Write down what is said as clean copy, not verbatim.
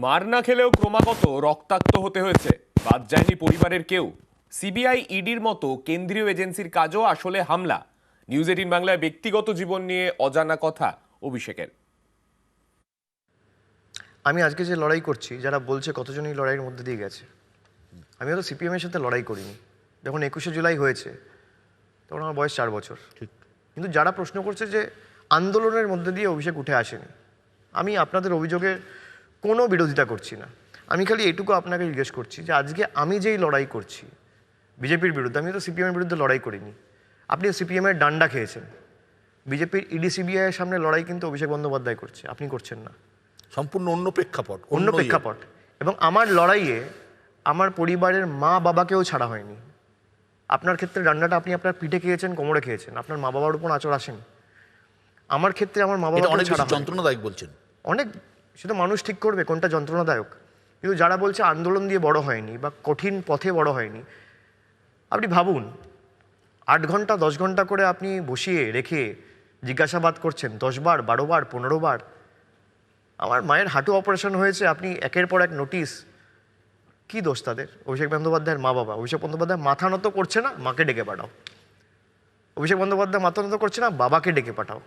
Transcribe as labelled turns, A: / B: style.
A: মার না খেলেও ক্রমাগত রক্তাক্ত হতে হয়েছে, বাদ যায়নি পরিবারের কেউ। সিবিআই ইডির মতো কেন্দ্রীয় এজেন্সির কাজও আসলে হামলা। নিউজ 18 বাংলায় ব্যক্তিগত জীবন নিয়ে অজানা কথা অভিষেকের।
B: আমি আজকে যে লড়াই করছি, যারা বলছে কতজনই লড়াইয়ের মধ্যে দিয়ে গেছে, আমি হয়তো সিপিএমের সাথে লড়াই করিনি। যখন 21শে জুলাই হয়েছে তখন আমার বয়স 4 বছর। কিন্তু যারা প্রশ্ন করছে যে আন্দোলনের মধ্যে দিয়ে অভিষেক উঠে আসেনি, আমি আপনাদের অভিযোগের কোনো বিরোধিতা করছি না। আমি খালি এটুকু আপনাকে জিজ্ঞেস করছি যে আজকে আমি যেই লড়াই করছি বিজেপির বিরুদ্ধে, আমি তো সিপিএমের বিরুদ্ধে লড়াই করিনি। আপনি সিপিএমের ডান্ডা খেয়েছেন। বিজেপির ইডি সিবিআইয়ের সামনে লড়াই কিন্তু অভিষেক বন্দ্যোপাধ্যায় করছে, আপনি করছেন না।
C: সম্পূর্ণ অন্য প্রেক্ষাপট,
B: অন্য প্রেক্ষাপট। এবং আমার লড়াইয়ে আমার পরিবারের মা বাবাকেও ছাড়া হয়নি। আপনার ক্ষেত্রে ডান্ডাটা আপনি আপনার পিঠে খেয়েছেন, কোমরে খেয়েছেন, আপনার মা বাবার উপর আঁচড় আসেন। আমার ক্ষেত্রে আমার মা বাবা
C: অনেক বেশি যন্ত্রণাদায়ক বলছেন।
B: অনেক, সেটা মানুষ ঠিক করবে কোনটা যন্ত্রণাদায়ক। কিন্তু যারা বলছে আন্দোলন দিয়ে বড় হয়নি বা কঠিন পথে বড় হয়নি, আপনি ভাবুন 8 ঘন্টা 10 ঘন্টা করে আপনি বসিয়ে রেখে জিজ্ঞাসাবাদ করছেন 10 বার 12 বার 15 বার। আমার মায়ের হাঁটু অপারেশন হয়েছে, আপনি একের পর এক নোটিশ। কি দোষ তাদের? অভিষেক বন্দ্যোপাধ্যায়ের মা বাবা। অভিষেক বন্দ্যোপাধ্যায় মাথা নত করছে না, মাকে ডেকে পাঠাও। অভিষেক বন্দ্যোপাধ্যায় মাথা নত করছে না, বাবাকে ডেকে পাঠাও।